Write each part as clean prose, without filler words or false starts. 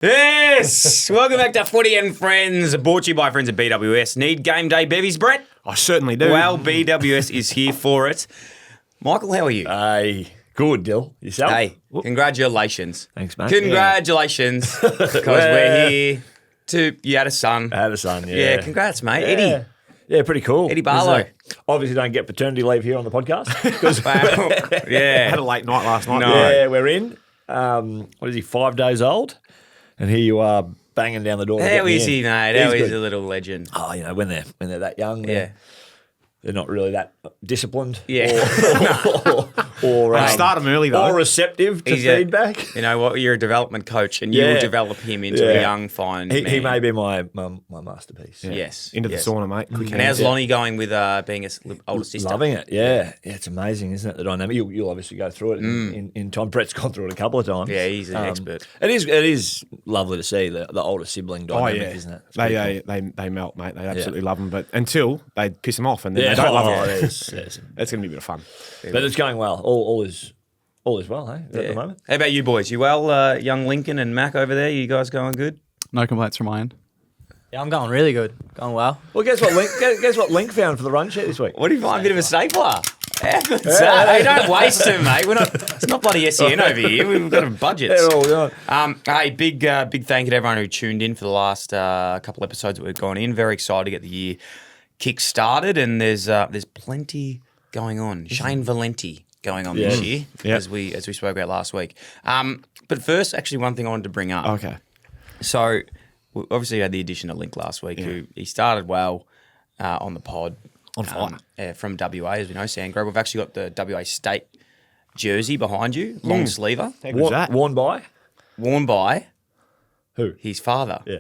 Yes! Welcome back to Footy and Friends, brought to you by friends at BWS. Need game day bevies, Brett? I certainly do. Well, BWS is here for it. Michael, how are you? Hey, good, Dill. Yourself? Hey, congratulations. Thanks, mate. Congratulations, because we're here to... You had a son. I had a son, yeah. Yeah, congrats, mate. Eddie. Yeah, pretty cool. Eddie Barlow. Obviously don't get paternity leave here on the podcast. Wow. Yeah. Had a late night last night. No. Yeah, we're in. What is he, 5 days old? And here you are banging down the door. How is he, mate? How He's is good. a little legend? Oh, you know, when they're that young, Yeah. they're not really that disciplined. Yeah. Or I start him early, though. Or receptive to He's a- feedback. You know what? You're a development coach, and you Yeah. will develop him into a young, fine man. He may be my masterpiece. Yeah. Yes. Into the yes. sauna, mate. Quick And hands. how's Lonnie going with being a older sister? Loving it, yeah. It's amazing, isn't it, the dynamic? You'll obviously go through it in time. Brett's gone through it a couple of times. Yeah, he's an expert. It is lovely to see the older sibling Oh, dynamic, yeah. isn't it? It's pretty cool. They melt, mate. They absolutely love them. But until they piss them off and then Yeah, they don't love them. there's- It's going to be a bit of fun. but it's going well. All is well, hey, at the moment. How about you boys? You well, young Lincoln and Mac over there? You guys going good? No complaints from my end. Yeah, I'm going really good. Going well. Well, guess what Link found for the run sheet this week? What do you find? A bit of a stapler. Hey, don't waste him, mate. It's not bloody SEN over here. We've got a budget. They're all gone. Hey, big thank you to everyone who tuned in for the last couple episodes that we've gone in. Very excited to get the year kick-started, and there's plenty going on. Shane Valenti going on this year, as we spoke about last week. But first, actually, one thing I wanted to bring up. Okay. So, we obviously had the addition of Link last week, who he started well on the pod. On fire. From WA, as we know, Sandgrove. We've actually got the WA State jersey behind you, long sleever, How good's that? Worn by? worn by Who? his father, Yeah.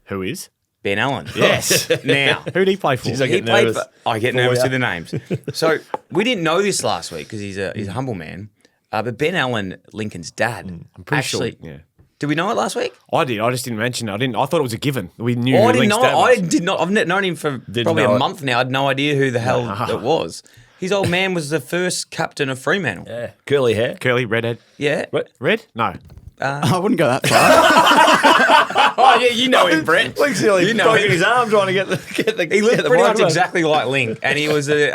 Who is? Ben Allan. Yes. Now, Who did he play for? Jeez, I he get played nervous. for... I get nervous ya. with the names. So, we didn't know this last week because he's a humble man. But Ben Allan, Lincoln's dad, I'm pretty actually... sure. Yeah. Did we know it last week? I did. I just didn't mention it. I thought it was a given. We knew I who didn't Link's know. dad I was. did not. I've known him for probably know a it. month now. I had no idea who the hell it was. His old man was the first captain of Fremantle. Yeah. Curly hair. Curly, redhead. Yeah. Red? No. I wouldn't go that far. Oh yeah, you know him, Brett. Link's nearly You know broken him. his arm trying to get the He looked get the pretty much microphone. exactly like Link, and he was the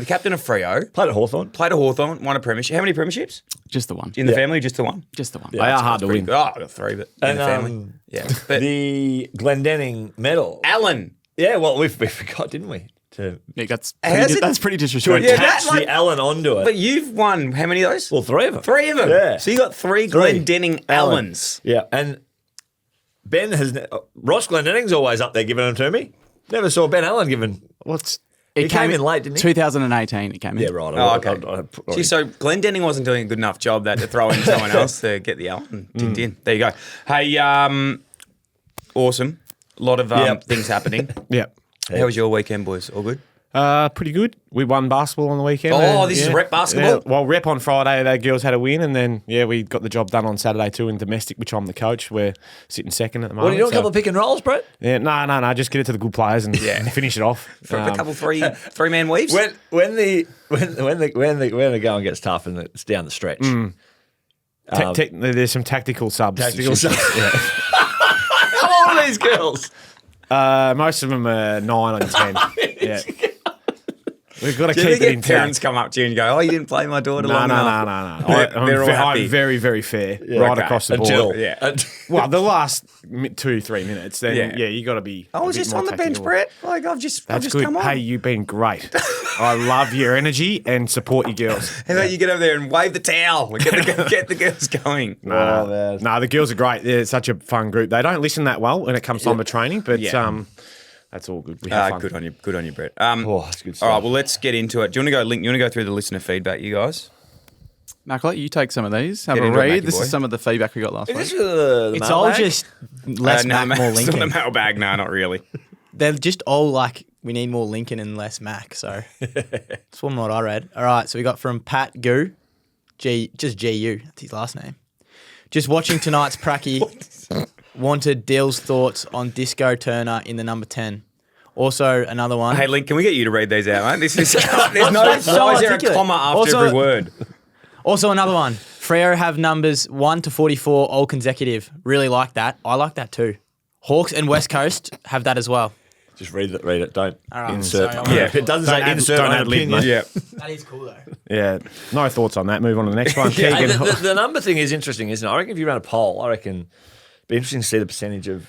captain of Freo. Played at Hawthorn. Played at Hawthorn, won a premiership. How many premierships Just the one. in the family? Just the one. Just the one. They are hard to Pretty win. good. Oh, I got three, but in And, the family. Yeah, but The Glendenning medal. Allan. Yeah, well, we forgot, didn't we? To Nick, that's How's pretty, it- that's pretty to disrespectful. Yeah, attach that, like- the Allen onto it. But you've won how many of those? Well, three of them. Three of them. Yeah. So you got three Glendenning Allans. Yeah, and Ben has... Ross Glendenning's always up there giving them to me. Never saw Ben Allen giving... What's He came in late, didn't he? 2018 it came in. Yeah, right. Oh, okay. See, so Glendenning wasn't doing a good enough job that to throw in someone else to get the Allan ticked in. There you go. Hey, awesome. A lot of Yep. things happening. Yeah. How was your weekend, boys? All good? Pretty good. We won basketball on the weekend. Oh, this is rep basketball? Yeah. Well, rep on Friday, the girls had a win, and then, we got the job done on Saturday too in domestic, which I'm the coach. We're sitting second at the moment. What are you doing? A couple of pick and rolls, Brett? Yeah, no. Just get it to the good players and finish it off. For a couple three-man weaves? When the going gets tough and it's down the stretch. There's some tactical subs. Tactical stuff. How old are these girls? Most of them are 9 and 10. Yeah. We've got to Do you keep ever it get in parents come up to you and go, oh, you didn't play my daughter long enough? No. They're all happy. I'm very, very fair right okay. across the board. Until. Yeah. Well, the last 2-3 minutes, then Yeah. you got to be. I was just on the bench, Brett. Like, I've just That's good. come on. Hey, you've been great. I love your energy and support your girls. How about you get over there and wave the towel and get the girls going? No, the girls are great. They're such a fun group. They don't listen that well when it comes time to training, but Yeah. that's all good. We have fun. Good on you, Brett. that's good All right, stuff. well, let's get into it. Do you want to go, Link? You want to go through the listener feedback, you guys? Mac, I'll let you take some of these. Have Get a into it, read. Mackie This boy. is some of the feedback we got last Is week. this the It's all mailbag? just less Mac, more Still the Lincoln. mailbag. No, not really. They're just all like, we need more Lincoln and less Mac. So that's one what I read. All right, so we got from Pat Gu, just GU. That's his last name. Just watching tonight's pracky. Wanted Dill's thoughts on Disco Turner in the number 10. Also, another one. Hey, Link, can we get you to read these out, mate? There's no. so Why is there a articulate. comma after Also- every word? Also, another one Freo have numbers 1 to 44 all consecutive. Really like that. I like that too. Hawks and West Coast have that as well. Just read it. Don't All right, insert. sorry, Yeah, it doesn't say insert don't own add lib, opinion. mate. Yeah. That is cool though. Yeah. No thoughts on that. Move on to the next one. Hey, Keegan. the number thing is interesting, isn't it? I reckon if you ran a poll, I reckon it'd be interesting to see the percentage of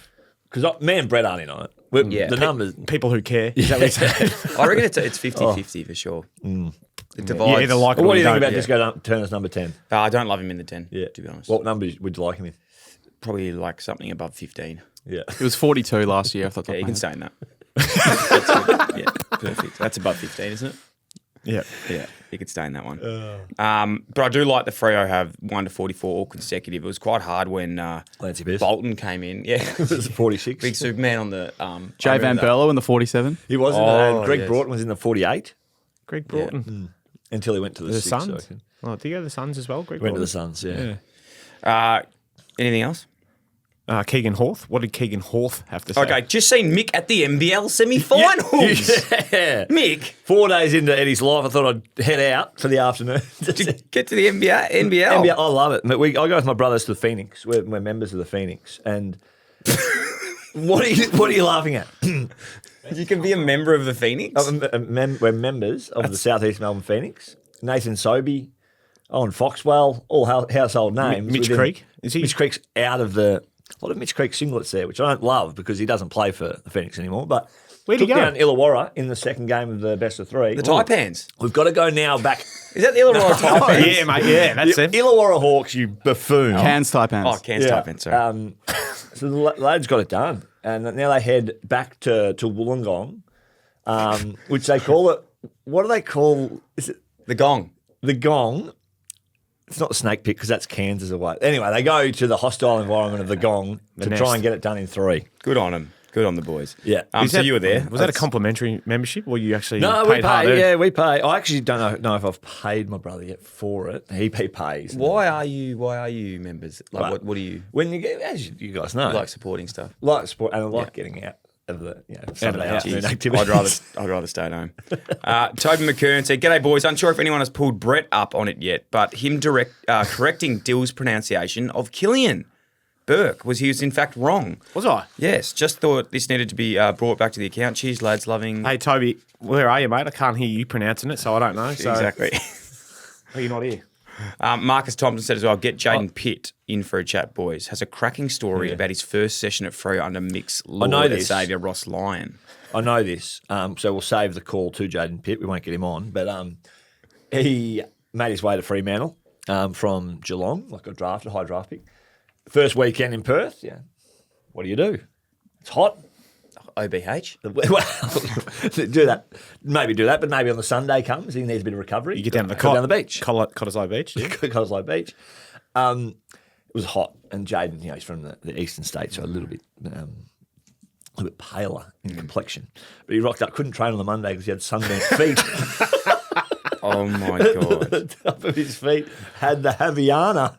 because me and Brett aren't in on it. Yeah. The numbers. People who care. Is that what you're saying? I reckon it's 50-50 for sure. It You divides. either like it What or do you you think don't. about this guy Turner's number 10? I don't love him in the 10, Yeah, to be honest. What number would you like him in? Probably like something above 15. Yeah. It was 42 last year. I thought. Yeah, you can stay in that. That's good. Yeah, perfect. That's above 15, isn't it? Yeah. Yeah, you could stay in that one. But I do like the Freo have 1 to 44 all consecutive. It was quite hard when Lancey Bears. Bolton came in. Yeah, It was 46. big Superman on the Jay I Van remember that. Berlo in the 47. He was in Oh, and Greg yes. Broughton was in the 48 Greg Broughton. until he went to the, The 6. Suns. I reckon. Oh, do you go to the Suns as well, Greg? He went to Broughton? the Suns, yeah. Anything else? Keegan Hawth. What did Keegan Hawth have to say? Okay, just seen Mick at the NBL semi-finals. Yeah. Mick, 4 days into Eddie's life, I thought I'd head out for the afternoon. get to the NBL. NBL, I love it. I go with my brothers to the Phoenix. We're members of the Phoenix. And what are you laughing at? You can be a member of the Phoenix. We're members of the Southeast Melbourne Phoenix. Nathan Sobey, Owen Foxwell, all household names. Mitch within- Creek? Is he- Mitch Creek's out of a lot of Mitch Creek singlets there, which I don't love because he doesn't play for the Phoenix anymore. But Where'd he took go? down Illawarra in the second game of the best of 3. The Taipans. We've got to go now back. Is that the Illawarra Taipans? Yeah, mate. Yeah, that's The it. Illawarra Hawks, you buffoon. Cairns Taipans. Oh, Cairns Taipans, sorry. So the lads got it done, and now they head back to Wollongong, which they call it. What do they call? Is it The Gong. the Gong? It's not the Snake Pit because that's Kansas away. Anyway, they go to the hostile environment of the Gong to nest. try and get it done in 3. Good on them. Good on the boys. Yeah. So you were there. Was that a complimentary membership, or you actually No, we paid hard? pay. Yeah, we pay. I actually don't know if I've paid my brother yet for it. He pays. Why are you members? Like, Right. what do you When you get, as you guys know, like supporting stuff? like sport and I like getting out of the Saturday afternoon Jeez, activities. I'd rather stay at home. Toby McKern said, "G'day boys. Unsure if anyone has pulled Brett up on it yet, but him correcting Dill's pronunciation of Killian Burke he was in fact wrong. Was I? Yes, just thought this needed to be brought back to the account. Cheers, lads. Loving Hey, Toby, where are you, mate? I can't hear you pronouncing it, so I don't know. So exactly." Are you not here? Marcus Thompson said as well, "Get Jaden Pitt in for a chat, boys. Has a cracking story about his first session at Freo under Mick's Lord know and this. Saviour Ross Lyon." I know this, so we'll save the call to Jaden Pitt. We won't get him on, but he made his way to Fremantle from Geelong, like a high draft pick. First weekend in Perth, yeah. What do? It's hot. OBH. Well, do that. Maybe do that, but maybe on the Sunday comes, he needs a bit of recovery. You get down to the Go down the beach. Cottesloe Beach. Yeah. Cottesloe Beach. It was hot, and Jaden, he's from the eastern states, so a little bit paler in complexion. But he rocked up, couldn't train on the Monday because he had sunburnt feet. Oh my god. The top of his feet had the Haviana.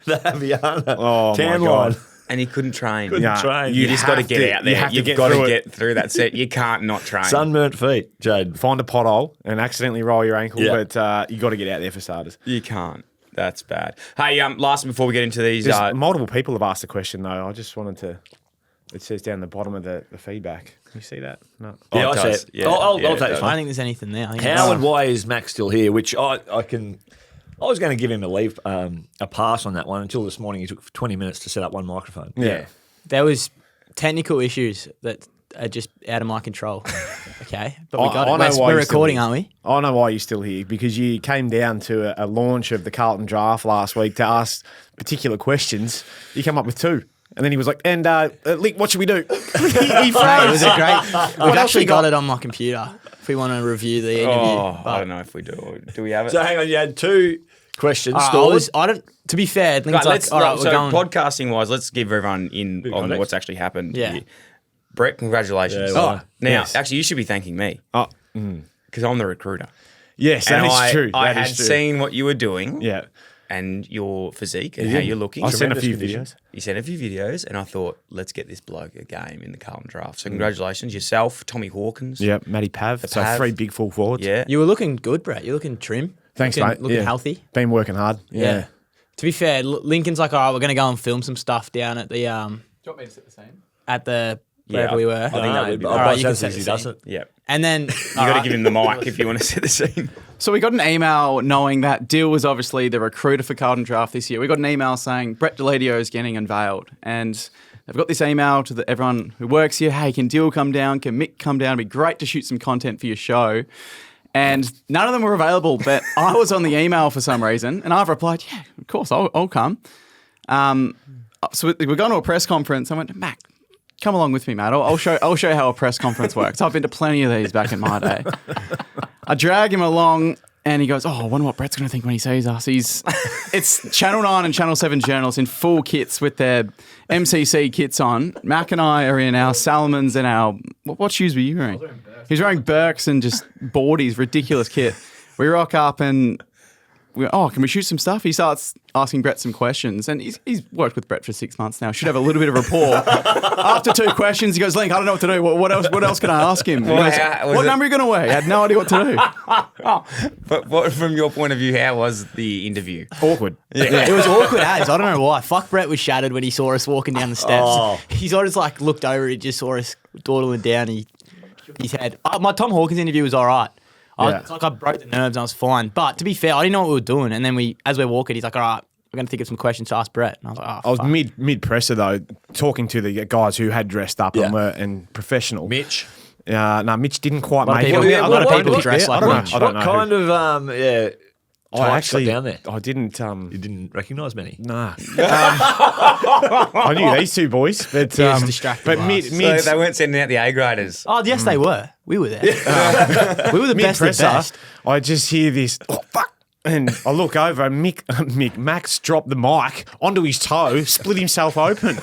The Haviana Oh, tan my God. line. And he couldn't train. Couldn't train. You just got to have get to- out you there. have to You've get got to through it. get through that set. You can't not train. Sunburnt feet, Jaden. Find a pothole and accidentally roll your ankle, Yeah. but you got to get out there for starters. You can't. That's bad. Hey, last before we get into these, There's multiple people have asked the question, though. I just wanted to... It says down the bottom of the feedback. Can you see that? No. Yeah, it I does. said. Yeah, I'll yeah, take it this does. I one. don't think there's anything there. I think How and why is Max still here? Which I was going to give him a pass on that one until this morning. He took 20 minutes to set up one microphone. Yeah. there was technical issues that are just out of my control. Okay, but we got I it. know why We're you're still recording, here. aren't we? I know why you're still here, because you came down to a launch of the Carlton draft last week to ask particular questions. You came up with 2. And then he was like, Lick, what should we do? he froze. Mate, it was a great. We've else actually we got? got it on my computer if we want to review the interview. Oh, but- I don't know if we do. Do we have it? So hang on, you had 2 questions All right, stored. I don't. To be fair, Link's Right, like, all right, so we're going. podcasting wise, let's give everyone in on context. what's actually happened. Yeah. here. Brett, congratulations. Yeah, well, now, yes. actually, you should be thanking me Oh, because I'm the recruiter. yes, that And is true. I That had is true. seen what you were doing. Yeah. And your physique and how you're looking. I sent a Tremendous few condition. videos. You sent a few videos, and I thought, let's get this bloke a game in the Carlton draft. So congratulations, yourself, Tommy Hawkins. Yeah, Matty Pav. So Pav. 3 big full forwards. Yeah. You were looking good, Brett. You're looking trim. Thanks, looking, mate. Looking Yeah. healthy. Been working hard. Yeah. To be fair, Lincoln's like, all right, we're going to go and film some stuff down at the Do you want me to sit the same? at the wherever we were. I think that would be All right, you can he set the does scene. it. Yeah. And then You got to give him the mic if you want to set the scene. So we got an email knowing that Dill was obviously the recruiter for Carlton Draft this year. We got an email saying Brett Deladio is getting unveiled. And they've got this email to everyone who works here. Hey, can Dill come down? Can Mick come down? It'd be great to shoot some content for your show. And none of them were available, but I was on the email for some reason. And I've replied, yeah, of course, I'll come. So we're going to a press conference. I went, Mac, come along with me, mate. I'll show you how a press conference works. I've been to plenty of these back in my day. I drag him along, and he goes, "Oh, I wonder what Brett's going to think when he sees us." It's Channel 9 and Channel 7 journalists in full kits with their MCC kits on. Mac and I are in our Salomons and our what shoes were you wearing? He's wearing Birks and just boardies, ridiculous kit. We rock up and we go, can we shoot some stuff? He starts asking Brett some questions, and he's worked with Brett for 6 months now. Should have a little bit of rapport. After 2 questions, he goes, "Link, I don't know what to do. What else can I ask him?" He goes, "What number are you going to wear?" I had no idea what to do. But what, from your point of view, how was the interview? Awkward. It was awkward as. I don't know why. Fuck, Brett was shattered when he saw us walking down the steps. Oh. He sort of like looked over, he just saw us dawdling down. He shook his head. My Tom Hawkins interview was all right. It's like I broke the nerves and I was fine. But to be fair, I didn't know what we were doing. And then as we're walking, he's like, "All right, we're going to think of some questions to ask Brett." And I was like, I was mid presser though, talking to the guys who had dressed up and professional. Mitch. No, Mitch didn't quite lot of make people- it. a lot of people dress like Mitch. I don't know. What kind of I actually down there? I didn't. You didn't recognise many. Nah. I knew these 2 boys, but distracted but last. mid So they weren't sending out the A graders. "Oh, yes, they were. We were there. We were the best of the presser. best." I just hear this. Oh fuck! And I look over, and Max dropped the mic onto his toe, split himself open.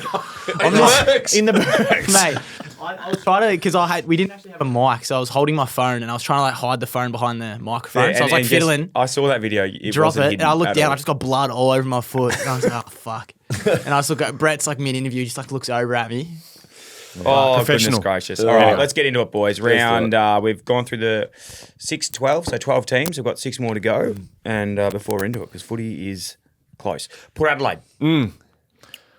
In the Berks. Mate, I was trying to, because we didn't actually have a mic, so I was holding my phone and I was trying to like hide the phone behind the microphone. So I was like fiddling. I saw that video. Drop wasn't it, hidden and I looked at down. all. I just got blood all over my foot. And I was like, "Oh fuck!" And I just look at Brett's like mid-interview, just like looks over at me. Oh, Professional. goodness gracious. All right, let's get into it, boys. We've gone through the 6-12, so 12 teams. We've got 6 more to go. And before we're into it, because footy is close. Port Adelaide.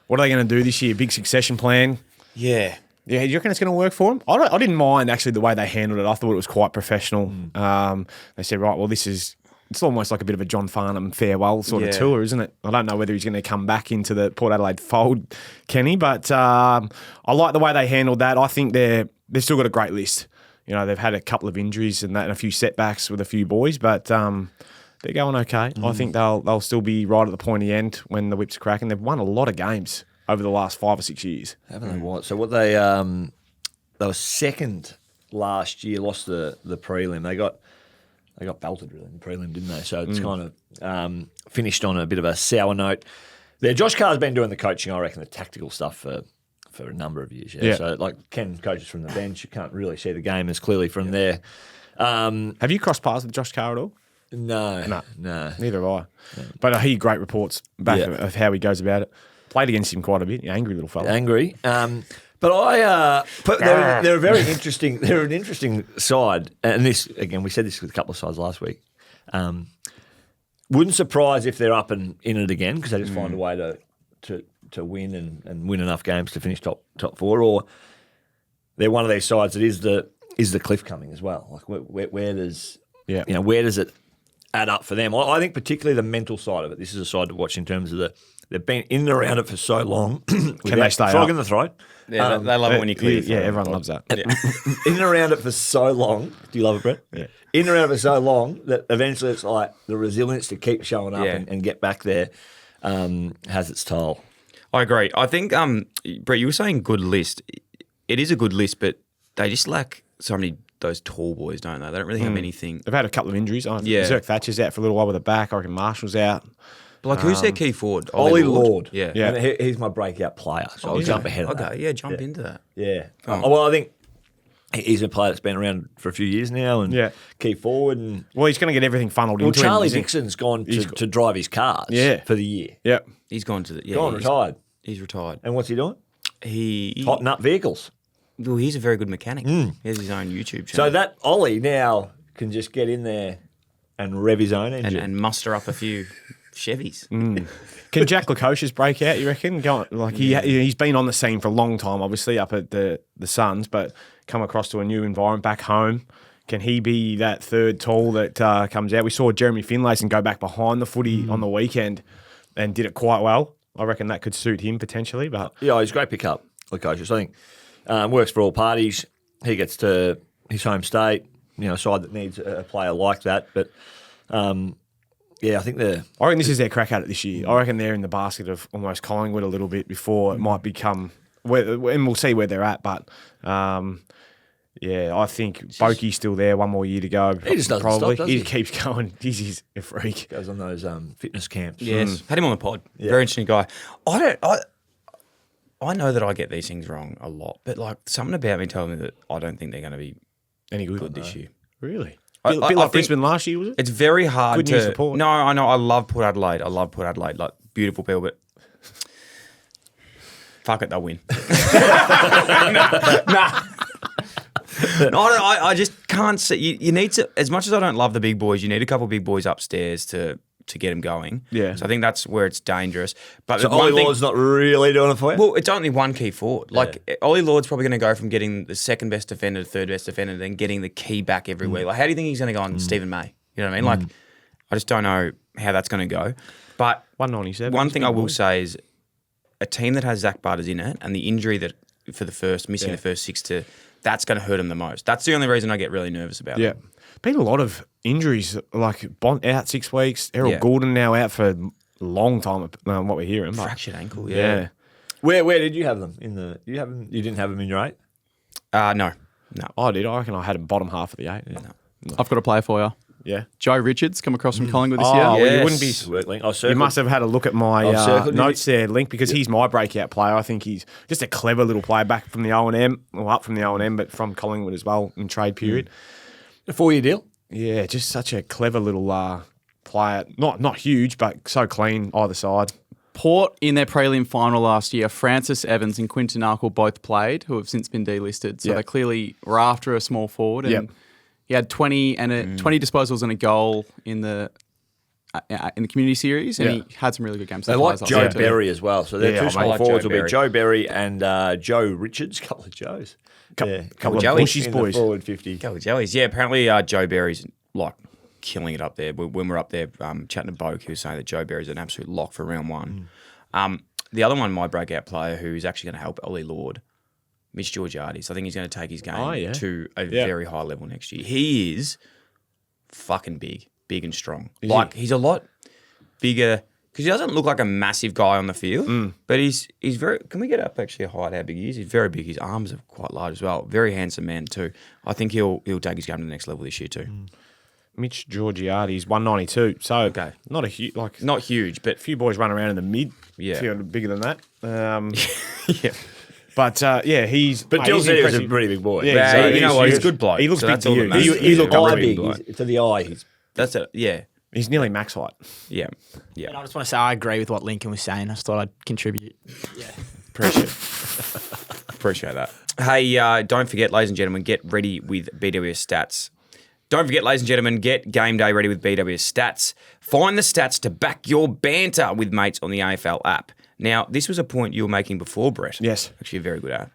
What are they going to do this year? Big succession plan. Yeah. Yeah, you reckon it's going to work for them? I didn't mind actually the way they handled it. I thought it was quite professional. They said, right, well, it's almost like a bit of a John Farnham farewell sort of tour, isn't it? I don't know whether he's going to come back into the Port Adelaide fold, Kenny, but I like the way they handled that. I think they've still got a great list. You know, they've had a couple of injuries and a few setbacks with a few boys, but they're going okay. I think they'll still be right at the pointy end when the whips are cracking. They've won a lot of games over the last 5 or 6 years. Haven't they? What? So what they were second last year, lost the prelim. They got belted really in the prelim, didn't they? So it's kind of finished on a bit of a sour note. There, Josh Carr's been doing the coaching, I reckon, the tactical stuff for a number of years. Yeah. So like Ken coaches from the bench, you can't really see the game as clearly from there. Have you crossed paths with Josh Carr at all? No. Neither have I. But I hear great reports back of how he goes about it. Played against him quite a bit. Angry little fella. Angry. But they're a very interesting. They're an interesting side, and this again. We said this with a couple of sides last week. Wouldn't surprise if they're up and in it again because they just find a way to win and win enough games to finish top 4, or they're one of these sides that is the cliff coming as well. Like where does where does it add up for them? I think particularly the mental side of it. This is a side to watch in terms of they've been in and around it for so long. Can they stay frog up? in the throat? Yeah, they love it when you clear. Yeah, everyone loves that. In and around it for so long. Do you love it, Brett? Yeah. In and around it for so long that eventually it's like the resilience to keep showing up and get back there has its toll. I agree. I think, Brett, you were saying good list. It is a good list, but they just lack so many those tall boys, don't they? They don't really have anything. They've had a couple of injuries. Yeah. Zerk Thatcher's out for a little while with a back. I reckon Marshall's out. But like, who's their key forward? Ollie Lord. Yeah. And he's my breakout player, so I'll jump ahead of that. Okay, yeah, jump into that. Yeah. Well, I think he's a player that's been around for a few years now and key forward. And Well, he's going to get everything funneled into him. Charlie isn't he? Dixon's gone to drive his cars for the year. Yeah. He's gone to the... Yeah, Gone, retired. He's retired. And what's he doing? He... Hotting up vehicles. Well, he's a very good mechanic. He has his own YouTube channel. So that Ollie now can just get in there and rev his own engine. and muster up a few Chevys. Can Jack Lukosius break out, you reckon? He's been on the scene for a long time, obviously, up at the Suns, but come across to a new environment back home. Can he be that third tall that comes out? We saw Jeremy Finlayson go back behind the footy on the weekend and did it quite well. I reckon that could suit him potentially. But Yeah, he's a great pickup, Lukosius. I think works for all parties. He gets to his home state, side that needs a player like that. But, I think I reckon this is their crack at it this year. I reckon they're in the basket of almost Collingwood a little bit before it might become, and we'll see where they're at. But I think Boakie's still there. One more year to go. He just doesn't probably. stop, does he? Keeps going. He's a freak. goes on those fitness camps. Yes, had him on the pod. Very interesting guy. I know that I get these things wrong a lot, but like something about me telling me that I don't think they're going to be Any good this year. Really? I Bit think like Brisbane last year, was it? It's very hard Good to. news for Port. No, I know. I love Port Adelaide. Like beautiful people, but fuck it, they'll win. No, I just can't see. You need to. As much as I don't love the big boys, you need a couple of big boys upstairs to get them going. Yeah. So I think that's where it's dangerous. But So the one Ollie thing- Lord's not really doing it for you? well, it's only one key forward. Like Ollie Lord's probably going to go from getting the second best defender to third best defender, then getting the key back every week. Like, how do you think he's going to go on Stephen May? You know what I mean? Like, I just don't know how that's going to go. But 197. one thing I will say is a team that has Zach Butters in it and the injury that for the first missing the first 6 to that's going to hurt him the most. That's the only reason I get really nervous about it. Yeah. Been a lot of injuries, like Bont out 6 weeks, Errol Yeah. Gordon now out for a long time, what we're hearing. But, Fractured ankle. yeah. Where did you have them in the? You didn't have them in your 8? No. I did. I reckon I had him bottom half of the 8. I've got a player for you. Yeah. Joe Richards come across from Collingwood this Oh, year. well, you Yes. wouldn't be. Work link. I You circled. must have had a look at my I've circled notes there, Link, because he's my breakout player. I think he's just a clever little player back from the O&M, or up from the O&M, but from Collingwood as well in trade period. A 4-year deal. Yeah, just such a clever little player. Not huge, but so clean either side. Port in their prelim final last year, Francis Evans and Quinton Arkle both played, who have since been delisted. So Yeah. they clearly were after a small forward. And Yep. he had 20 disposals and a goal in the community series, and Yeah. he had some really good games. They like Joe Berry as well. So their Yeah, two I small like forwards Joe will be Berry. Joe Berry and Joe Richards. Couple of Joes. Couple of Joeys. Bushy's in boys. the forward 50. Go with Joey's. Yeah, apparently Joe Berry's like killing it up there. When we're up there chatting to Boak, he was saying that Joe Berry's an absolute lock for round 1. The other one, my breakout player, who's actually going to help Ollie Lord, Mitch Georgiades. I think he's going to take his game to a very high level next year. He is fucking big and strong. He's a lot bigger because he doesn't look like a massive guy on the field, but he's very. Can we get up actually a height how big he is? He's very big. His arms are quite large as well. Very handsome man too. I think he'll take his game to the next level this year too. Mitch Georgiades, 192. So not a huge, Not huge, but a few boys run around in the mid. Yeah. A few bigger than that. yeah. But he's. But mate, Jill he's said he was a impressive. pretty big boy. Yeah, Yeah, so you know what? He's a good bloke. He looks so big that's to all you. that matters. He looked Eye really big. big. To the eye, he's That's it. Yeah. He's nearly max height. Yeah. And I just want to say I agree with what Lincoln was saying. I just thought I'd contribute. Appreciate that. Hey, don't forget, ladies and gentlemen, get ready with BWS Stats. Don't forget, ladies and gentlemen, get game day ready with BWS Stats. Find the stats to back your banter with mates on the AFL app. Now, this was a point you were making before, Brett. Yes. Actually, a very good app.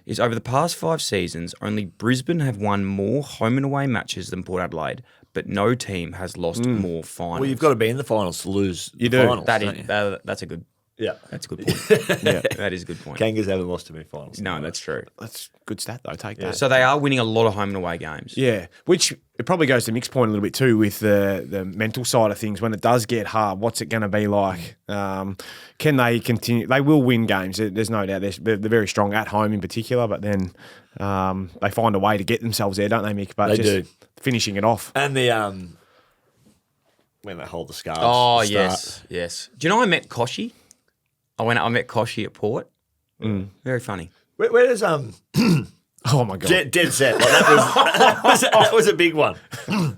Is over the past 5 seasons, only Brisbane have won more home and away matches than Port Adelaide, but no team has lost more finals. well. You've got to be in the finals to lose. You the do. Finals, That don't is, you? that's a good. Yeah. That's a good point. Yeah, that is a good point. Kangas haven't lost too many finals. No, that's true. That's a good stat, though. Take that. So they are winning a lot of home and away games. Yeah, which it probably goes to Mick's point a little bit too with the mental side of things. When it does get hard, what's it going to be like? Can they continue? They will win games. There's no doubt. They're very strong at home in particular, but then they find a way to get themselves there, don't they, Mick? But They just do. finishing it off. And the when they hold the scarves. Oh, to start. yes. Do you know I met Koshy? I met Koshy at Port. Very funny. Where does Oh my god! dead set? Like that was a big one. Don't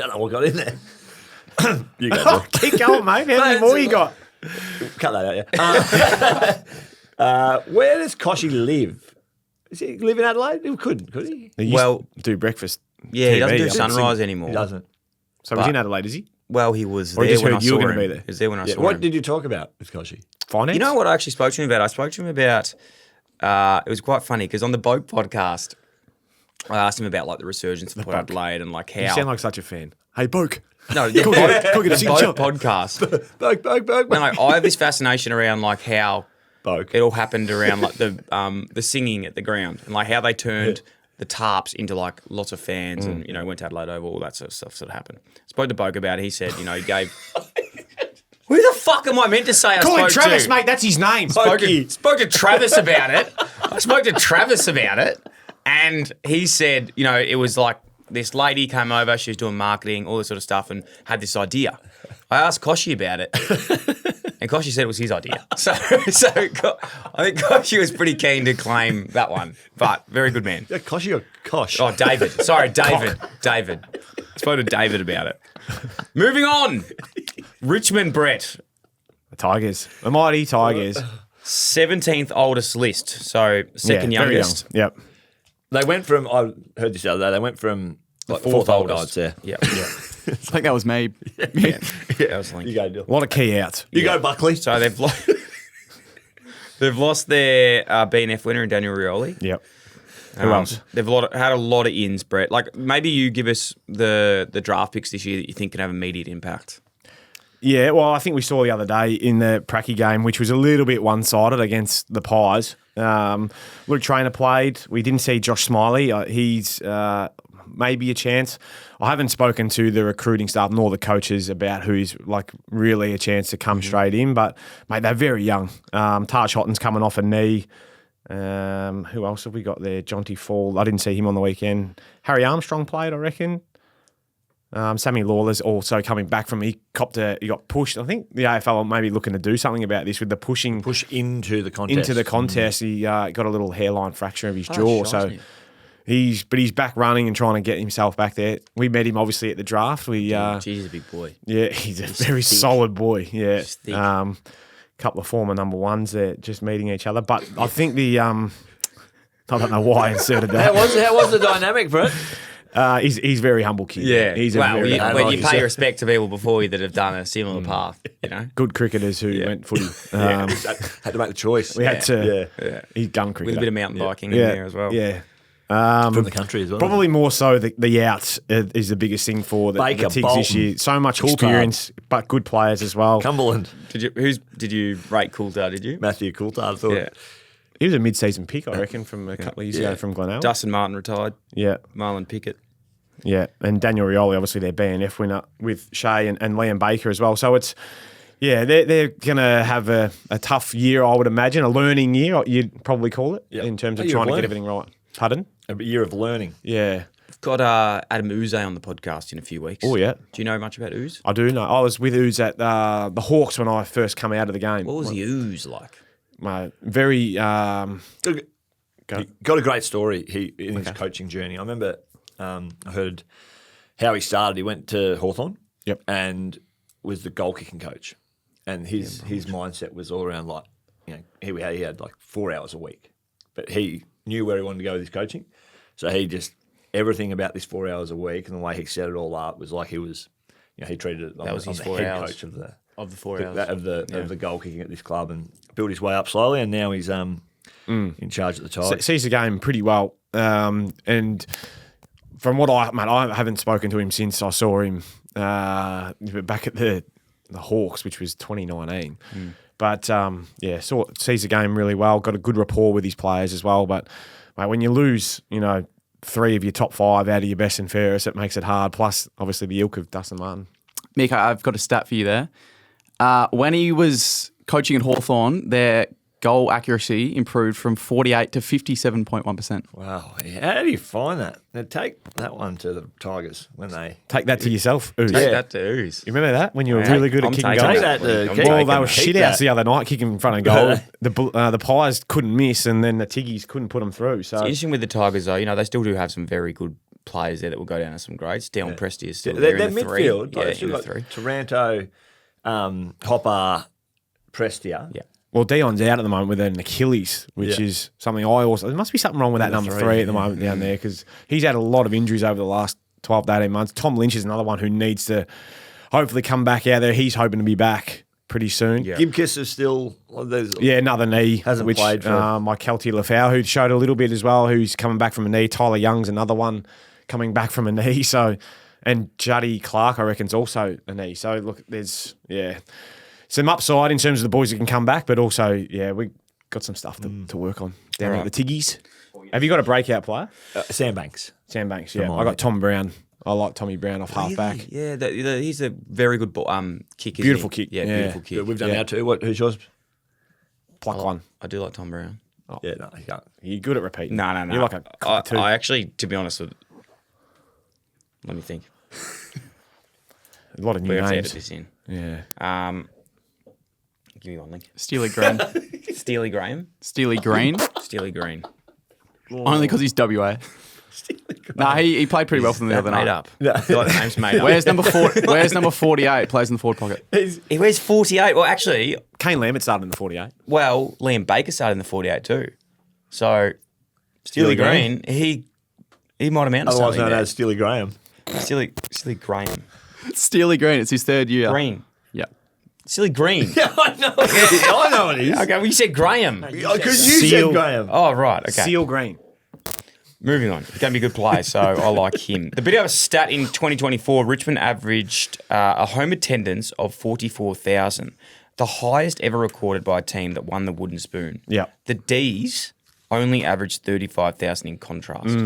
know what got in there. You go. Bro. Keep going, mate. How many more you got? Cut that out. Yeah. Where does Koshy live? Does he live in Adelaide? He couldn't, could he? He used Well- to do breakfast. Yeah, he doesn't TV do up. sunrise anymore. He doesn't. So he's in Adelaide, is he? well, he was Or he there just when I heard you were saw gonna him. be there? He was there when I Yeah, saw what him. did you talk about with Koshi? Finance? You know what I actually spoke to him about? I spoke to him about, it was quite funny because on the Boak podcast, I asked him about like the resurgence of Port Adelaide and like how. You sound like such a fan. Hey, Boak. no, the Boak, Go get a the Boak signature. podcast. Boak. No, I have this fascination around like how Boak. it all happened around like the singing at the ground and like how they turned the tarps into like lots of fans and went to Adelaide Oval, all that sort of stuff sort of happened. Spoke to Boak about it. He said, he gave. Who the fuck am I meant to say I Call him spoke Travis, to? mate. That's his name. Spoke to Travis about it. I spoke to Travis about it, and he said, it was like this lady came over, she was doing marketing, all this sort of stuff, and had this idea. I asked Koshi about it, and Koshi said it was his idea. So I think Koshi was pretty keen to claim that one, but very good man. Yeah, Koshi or Kosh? Oh, David. Sorry, David. David. I spoke to David about it. Moving on. Richmond, Brett. The Tigers. The mighty Tigers. 17th oldest list, so second very youngest. young. Yep. They went from, I heard this the other day, they went from like fourth oldest there. Yeah. I think that was me. That was Link. You go, Dill. A lot of key outs. You go, Buckley. So they've lost their BNF winner in Daniel Rioli. Yep. Who else? They've had a lot of ins, Brett. Like maybe you give us the draft picks this year that you think can have immediate impact. Yeah, well, I think we saw the other day in the Pracky game, which was a little bit one-sided against the Pies. Luke Trainer played. We didn't see Josh Smiley. He's maybe a chance. I haven't spoken to the recruiting staff nor the coaches about who's like really a chance to come straight in, but mate, they're very young. Taj Houghton's coming off a knee. Who else have we got there? Jonty Fall. I didn't see him on the weekend. Harry Armstrong played, I reckon. Sammy Lawler's also coming back from he got pushed. I think the AFL may be looking to do something about this with the push into the contest. He got a little hairline fracture of his jaw, so he's back running and trying to get himself back there. We met him obviously at the draft. He's a big boy. Yeah, he's a very solid boy. Yeah, couple of former number ones there just meeting each other. But I think I don't know why I inserted that. How was the dynamic, Brett? He's a very humble kid. Yeah. He's when you humble pay respect to people before you that have done a similar path, good cricketers who went footy. Had to make the choice. We had to. Yeah. He's gun cricketer with a bit of mountain biking in there as well. Yeah. From the country as well. Probably more so the outs is the biggest thing for the Baker, Tigs Bolton, this year. So much Coulthard. experience, but good players as well. Cumberland. Did you rate Coulthard? Did you? Matthew Coulthard, I thought. Yeah. He was a mid-season pick, I reckon, from a couple of years ago from Glenelg. Dustin Martin retired. Yeah. Marlon Pickett. Yeah, and Daniel Rioli, obviously their BNF winner with Shea and Liam Baker as well. So it's, they're going to have a tough year, I would imagine, a learning year, you'd probably call it, in terms of trying to get everything right. Pardon? A year of learning. Yeah. We've got Adam Uze on the podcast in a few weeks. Oh, yeah. Do you know much about Uze? I do know. I was with Ooze at the Hawks when I first come out of the game. What was the Uze like? Very... Got a great story in his coaching journey. I remember I heard how he started. He went to Hawthorn and was the goal kicking coach. And his mindset was all around like, he had like 4 hours a week. But he knew where he wanted to go with his coaching. So he just, everything about this 4 hours a week and the way he set it all up was like he was, he treated it like his the 4 head hours coach of the 4 hours. of the goal kicking at this club and built his way up slowly. And now he's in charge at the Tigers. Sees the game pretty well. And from what I haven't spoken to him since I saw him back at the Hawks, which was 2019. But sees the game really well. Got a good rapport with his players as well. But mate, when you lose, 3 of your top 5 out of your best and fairest, it makes it hard. Plus, obviously, the ilk of Dustin Martin. Mick, I've got a stat for you there. When he was coaching at Hawthorn, their goal accuracy improved from 48 to 57.1%. Wow. How do you find that? Now take that one to the Tigers when they... Take that to yourself, Ooze. Take that to Ooze. You remember that? When you were really good at kicking taking goals? Take that to Well, they were shit outs the other night kicking in front of goal. The Pies couldn't miss and then the Tiggies couldn't put them through. So It's interesting with the Tigers, though. They still do have some very good players there that will go down to some grades. Dion Presti is still there They're in the midfield. three. They've still in the got three. Taranto, Hopper, Prestia. Yeah. Well, Dion's out at the moment with an Achilles, which is something I also... There must be something wrong with that number 3 at the moment down there because he's had a lot of injuries over the last 12 to 18 months. Tom Lynch is another one who needs to... hopefully come back out there. He's hoping to be back pretty soon. Yeah. Gibkiss is still. Yeah, another knee. Hasn't which, played for- my Kelty Lafau, who showed a little bit as well, who's coming back from a knee. Tyler Young's another one coming back from a knee. So, and Juddy Clark, I reckon, is also a knee. So, look, there's, some upside in terms of the boys that can come back, but also, we got some stuff to work on down at the Tiggies. Have you got a breakout player? Sam Banks. Sam Banks, yeah. Come on, I got mate. Tom Brown. I like Tommy Brown off halfback. Yeah, he's a very good kick. Isn't Beautiful he? kick. Yeah, Yeah. beautiful kick. Good. We've done our two. Who's yours? Pluck one. I do like Tom Brown. Yeah, no, you can't. You're good at repeating. No. You're like a cockatoo. I actually, to be honest, let me think. A lot of new We have to edit names. this in. Yeah. Give me one link. Steely Green. Steely Graham. Steely Green. Steely Green. Only because he's WA. Nah, he played pretty well for them the That other made night. up. I feel like the name's made up. Where's number 48? Plays in the forward pocket. He wears 48. Well, actually, Kane Lambert started in the 48. Liam Baker started in the 48 too. So, Steely Steely Green? Green, he might have mounted Otherwise something known there. as Steely Graham. Steely Graham. Steely Green. It's his third year. Green. Yeah. Steely Green. Yeah, I know. I know it is. Okay, well, you said Graham. Because you Seal. said Graham. Oh, right. Okay. Seal Green. Moving on. He's going to be a good player, so I like him. The bit of a stat in 2024, Richmond averaged a home attendance of 44,000, the highest ever recorded by a team that won the Wooden Spoon. Yeah. The D's only averaged 35,000 in contrast.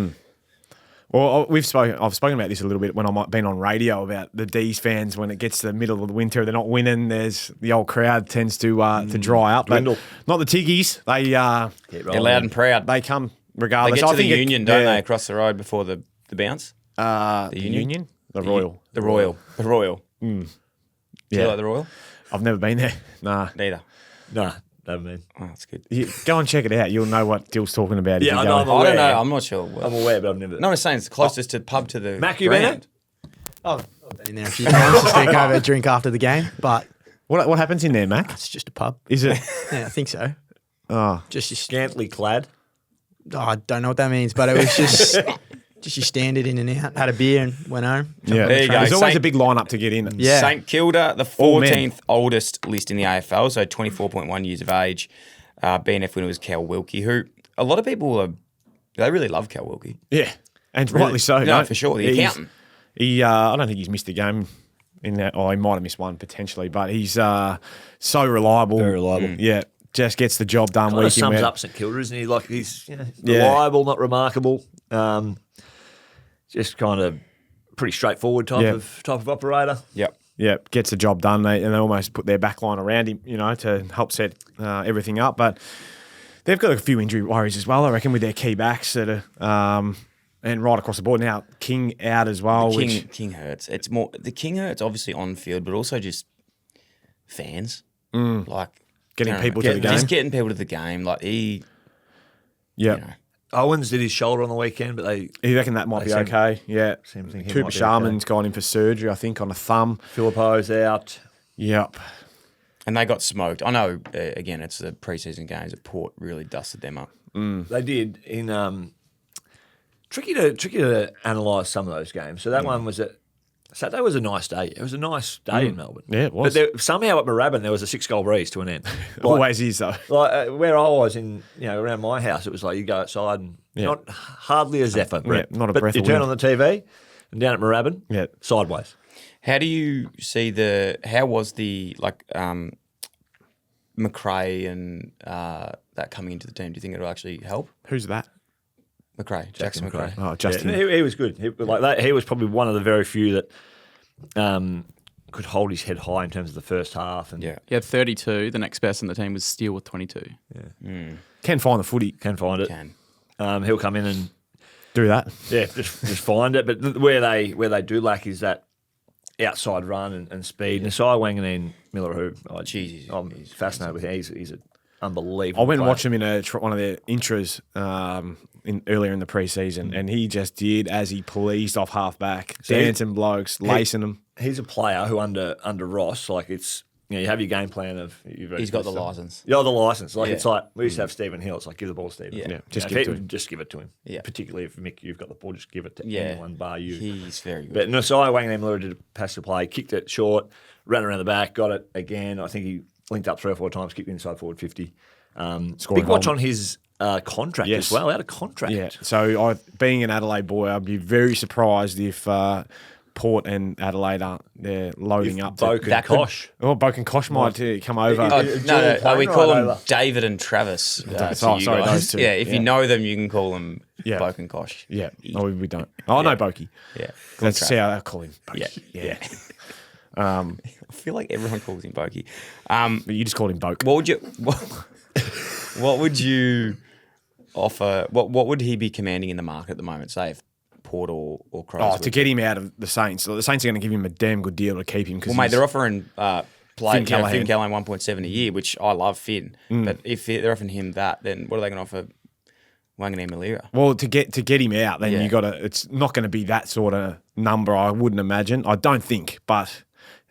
Well, I've spoken about this a little bit when I've been on radio about the D's fans. When it gets to the middle of the winter, they're not winning. There's the old crowd tends to dry up. But Dwindle. not the Tiggies. They're loud and proud. They come They regardless. get to I the think Union, don't they, across the road before the bounce? The Union? the Royal. The Royal. The Royal. Do you Yeah. like the Royal? I've never been there. Nah. Neither. Nah, never been. Oh, that's good. Go and check it out. You'll know what Dill's talking about. if Yeah, you I go. know. I don't know. I'm not sure. I'm aware, but I've never. No, I'm saying it's the closest to pub to the Mac, you been ground. Oh, I've been in there a few times just to go have a drink after the game, but What happens in there, Mac? it's just a pub. Is it? Yeah, I think so. Oh, Just your Scantily clad. I don't know what that means, but it was just your standard in and out. Had a beer and went home. yeah. There you go. There's always Saint- a big lineup to get in. Yeah. St Kilda, the All men. 14th oldest list in the AFL, so 24.1 years of age. BNF winner was Cal Wilkie, who a lot of people they really love Cal Wilkie. Yeah, and rightly so. No, for sure. The accountant. I don't think he's missed a game in that. Oh, he might have missed one potentially, but he's so reliable. Very reliable. Yeah, just gets the job done Kind of week in, sums week up St Kilda, isn't he? Like he's Yeah. reliable, not remarkable. Just kind of pretty straightforward type of operator. Yep. Yeah, gets the job done. And they almost put their back line around him, to help set everything up. But they've got a few injury worries as well, I reckon, with their key backs that are, and right across the board. Now, King out as well. King hurts. It's more the King hurts obviously on field, but also just fans. Like Getting I don't people know, to the Just game. getting people to the game. Like Yeah. you know, Owens did his shoulder on the weekend, but they You reckon that might be seem- okay? Yeah. seem to think he Cooper might be Sharman's gone in for surgery, I think, on a thumb. Filippo's out. Yep. and they got smoked. I know. Again, it's the preseason games at Port really dusted them up. They did in tricky to analyse some of those games. So that one was Saturday was a nice day. It was a nice day in Melbourne. Yeah, it was. But somehow at Moorabbin there was a 6-goal breeze to an end. Always is, though. Like where I was around my house, it was like you go outside and not hardly a zephyr, Brett. not a but breath you of turn wind. on the TV and down at Moorabbin, Yeah. sideways. How do you see how was the McRae and that coming into the team? Do you think it'll actually help? Who's that? McRae, Jackson McRae. Oh, Justin. Yeah, he was good. He was probably one of the very few that could hold his head high in terms of the first half. And Yeah. He had 32. The next best in the team was Steele with 22. Can find the footy. can find it. Can. He'll come in and Do that. just find it. But where they do lack is that outside run and speed. And Nasai Wanganeen Miller, who Jeez, I'm he's fascinated with him. He's an unbelievable. I went and player. watched him in one of their intros earlier in the preseason, and he just did as he pleased off half back, dancing blokes, lacing them. He's a player who under Ross, like it's you have your game plan of. He's got the license. Yeah, the license. Like Yeah. it's like we used to have Stephen Hill. It's like give the ball to Stephen. Yeah. Just You give know, it to if he- him. Just give it to him. Yeah. Particularly if Mick, you've got the ball, just give it to Yeah. anyone bar you. He's very good. But Nasai Wanganeen did a pass to play, kicked it short, ran around the back, got it again. I think he linked up 3 or 4 times, kicked inside forward 50. Big watch on his contract Yes. as well. Out of contract. Yeah. So, being an Adelaide boy, I'd be very surprised if Port and Adelaide they're loading up. Boak and That could- Kosh. Boak and Kosh might come over. Oh, Dual no. We plane call ride them over. David and Travis. To sorry, you those guys. two. Yeah, if you Yeah. know them, you can call them Yeah. Boak and Kosh. Yeah. No, we don't. Oh, no, Bokey. Yeah. Let's see how they call him. Bokey. Yeah. Yeah. I feel like everyone calls him Bokey. But you just called him Boak. What would you? What would you offer? What would he be commanding in the market at the moment? Say if Port or Crows. Oh, to get him out of the Saints. The Saints are going to give him a damn good deal to keep him. Well, mate, they're offering Finn Callahan. Callahan 1.7 a year, which I love Finn. But if they're offering him that, then what are they going to offer Wanganeen Malira? Well, to get him out, then Yeah. you got to. It's not going to be that sort of number. I wouldn't imagine. I don't think, but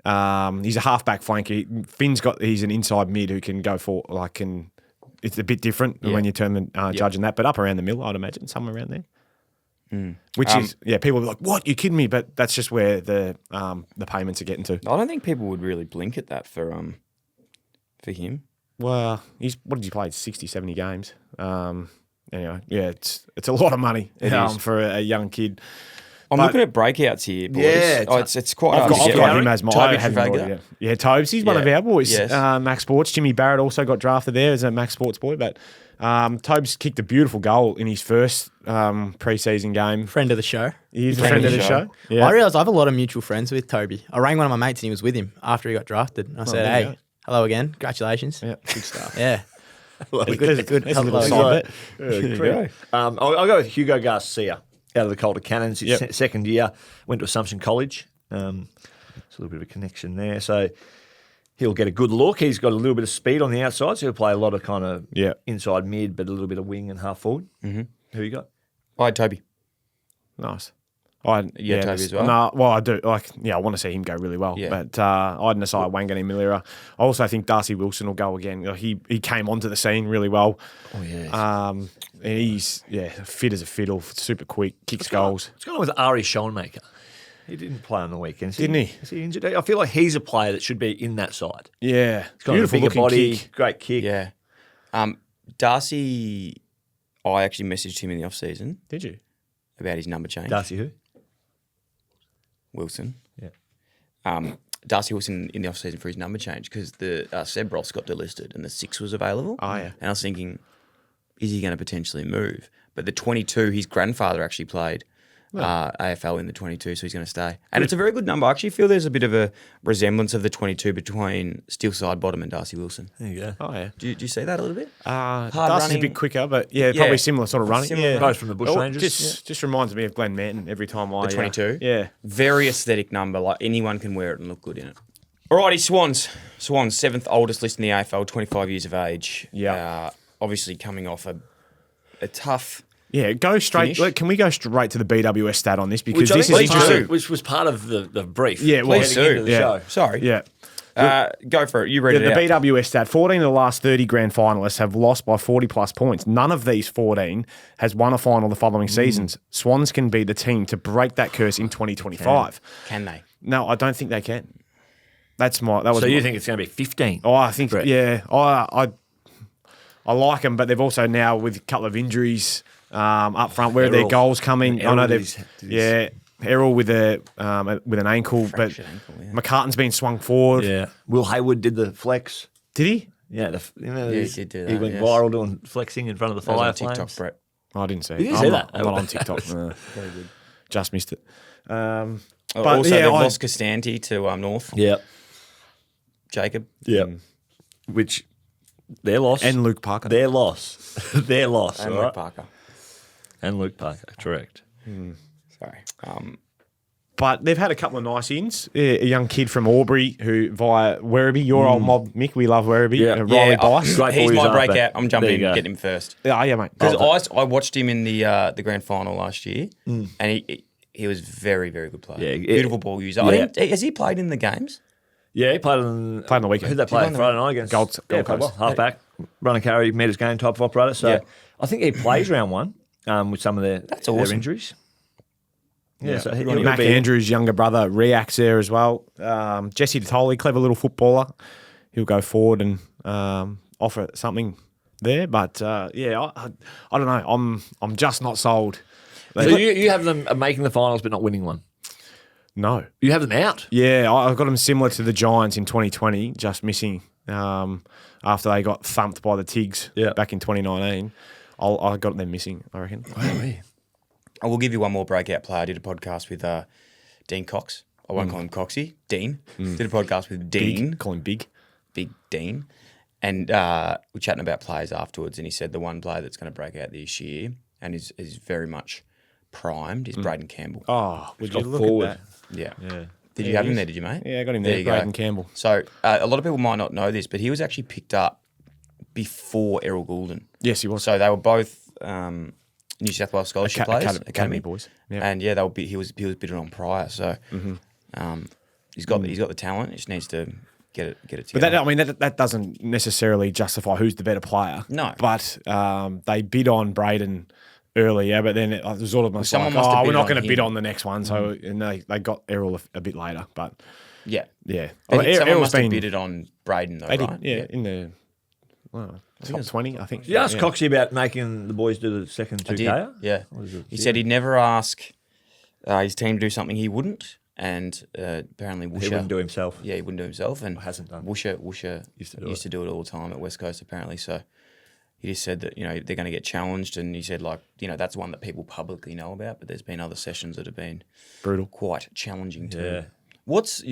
he's a halfback flanker. He's an inside mid who can go for it's a bit different Yeah. when you turn the judge in that, but up around the middle, I'd imagine somewhere around there. Which is people will be like, "What? You kidding me?" But that's just where the payments are getting to. I don't think people would really blink at that for him. Well, what did he play? 60, 70 games. Anyway, yeah, it's a lot of money is. for a young kid. I'm But- looking at breakouts here, boys. Yeah, It's quite I've hard to got get. him as my. Toby I haven't got Trafalgar. it yet. Yeah, Tobes. He's one of Yeah. our boys. Yes. Max Sports. Jimmy Barrett also got drafted there as a Max Sports boy. But Tobes kicked a beautiful goal in his first preseason game. Friend of the show. He's a friend of the show. I realised I have a lot of mutual friends with Toby. I rang one of my mates and he was with him after he got drafted. And I said, there you hey, go. hello again. Congratulations. Yeah, good stuff. Yeah. Good. That's a hello. little side bit. I'll go with Hugo Garcia out of the Calder Cannons. His Yep. second year, went to Assumption College. It's a little bit of a connection there. So he'll get a good look. He's got a little bit of speed on the outside, so he'll play a lot of kind of inside mid, but a little bit of wing and half forward. Mm-hmm. Who you got? I had Toby. Nice. Toby as well? No, well, I do. I want to see him go really well. Yeah. But I'd Nasai Wanganeen Malira. I also think Darcy Wilson will go again. He came onto the scene really well. Oh, yeah. And he's fit as a fiddle, super quick, kicks goals. What's going on with Ari Schoenmaker? He didn't play on the weekend. Didn't he? Is he injured? I feel like he's a player that should be in that side. Yeah, He's got beautiful a bigger looking body, kick. great kick. Yeah. Darcy, I actually messaged him in the off-season Did you? about his number change. Darcy who? Wilson. Yeah. Darcy Wilson in the off-season for his number change because the Seb Ross got delisted and the 6 was available. Oh, yeah. And I was thinking, is he going to potentially move? But the 22, his grandfather actually played AFL in the 22, so he's going to stay. And it's a very good number. I actually feel there's a bit of a resemblance of the 22 between Steel Sidebottom and Darcy Wilson. There you go. Oh, yeah. Do you see that a little bit? Darcy's running. a bit quicker, but probably similar sort of running. Similar. Yeah. Both from the Bushrangers. Just reminds me of Glenn Manton every time I... The 22? Yeah. Very aesthetic number. Like anyone can wear it and look good in it. Alrighty, Swans. Swans, 7th oldest list in the AFL, 25 years of age. Yeah. Obviously coming off a tough... Yeah, go straight. Finish. Can we go straight to the BWS stat on this? Because Which I this think is was part interesting. of- which was part of the brief. Yeah, it was. Heading into the Yeah. show. Sorry. Yeah. Go for it. You read The it out. BWS stat, 14 of the last 30 grand finalists have lost by 40-plus points. None of these 14 has won a final the following seasons. Swans can be the team to break that curse in 2025. Can they? No, I don't think they can. That was So my- you think it's going to be 15? Oh, I think, Brett? yeah. I like them, but they've also now, with a couple of injuries up front, where are their Errol. goals coming? Errol I know did they've... his- Yeah, Errol with an ankle, but Fractured ankle, yeah. McCartan's been swung forward. Yeah. Will Hayward did the flex. Did he? Yeah, he did do He that, went yes. viral doing flexing in front of the That was fire on TikTok, flames. Brett. I didn't see it. You didn't I'm see not- that? I'm not on TikTok. No. Very good. Just missed it. But Also, yeah, they've I- lost Costanti to North. Yeah. Jacob. Yeah. Which their loss. and Luke Parker. their loss. Their loss. And all Luke right? Parker. And Luke Parker. Correct. Sorry. But they've had a couple of nice ins. A young kid from Albury who via Werribee, your old mob, Mick. We love Werribee. Yeah. Riley Bice. Great He's boys my are, breakout. but I'm jumping there in you and go. getting him first. Yeah, mate. Because I watched him in the grand final last year, and he was very, very good player. Yeah, Beautiful ball user. Yeah. Has he played in the games? Yeah, he played on the weekend. Who'd they play Friday night against? Gold played Coast. well. Half-back, run and carry, meters game type of operator. So Yeah. I think he plays round one with some of their awesome. injuries. Yeah, so he'll Mac be Andrews' younger brother reacts there as well. Jesse Tottoli, clever little footballer. He'll go forward and offer something there. But I don't know. I'm just not sold. So you have them making the finals but not winning one. No. You have them out. Yeah, I've got them similar to the Giants in 2020, just missing after they got thumped by the Tigs back in 2019. I got them missing, I reckon. I will give you one more breakout player. I did a podcast with Dean Cox. I won't call him Coxie. Dean. Did a podcast with Dean. Big, call him Big. Big Dean. And we're chatting about players afterwards, and he said the one player that's going to break out this year and is very much primed is Braden Campbell. Oh, would you got look forward. at that? Yeah. Did you have him there, did you, mate? Yeah, I got him There there, you go. Braden Campbell. So a lot of people might not know this, but he was actually picked up before Errol Goulden. Yes, he was. So they were both New South Wales scholarship players, Academy boys. Yeah. and yeah, he was bidded on prior. So he's got the talent. He just needs to get it But together. that doesn't necessarily justify who's the better player. No. But they bid on Braden earlier, but then it was all of us someone like, must have we're bid not on going to bid him. on the next one. So and they got Errol a bit later. But yeah. yeah, I think someone Errol's must have been bidded on Braden though, they did, right? yeah, in the top 20, I think. Did you ask yeah. Coxie about making the boys do the second 2K? I did. Yeah. He said he'd never ask his team to do something he wouldn't, and apparently Woosha He wouldn't do himself. Yeah, he wouldn't do himself, and hasn't done. Woosha used to do it all the time at West Coast apparently. So he just said that they're going to get challenged, and he said that's one that people publicly know about, but there's been other sessions that have been Brutal. quite challenging too. Yeah.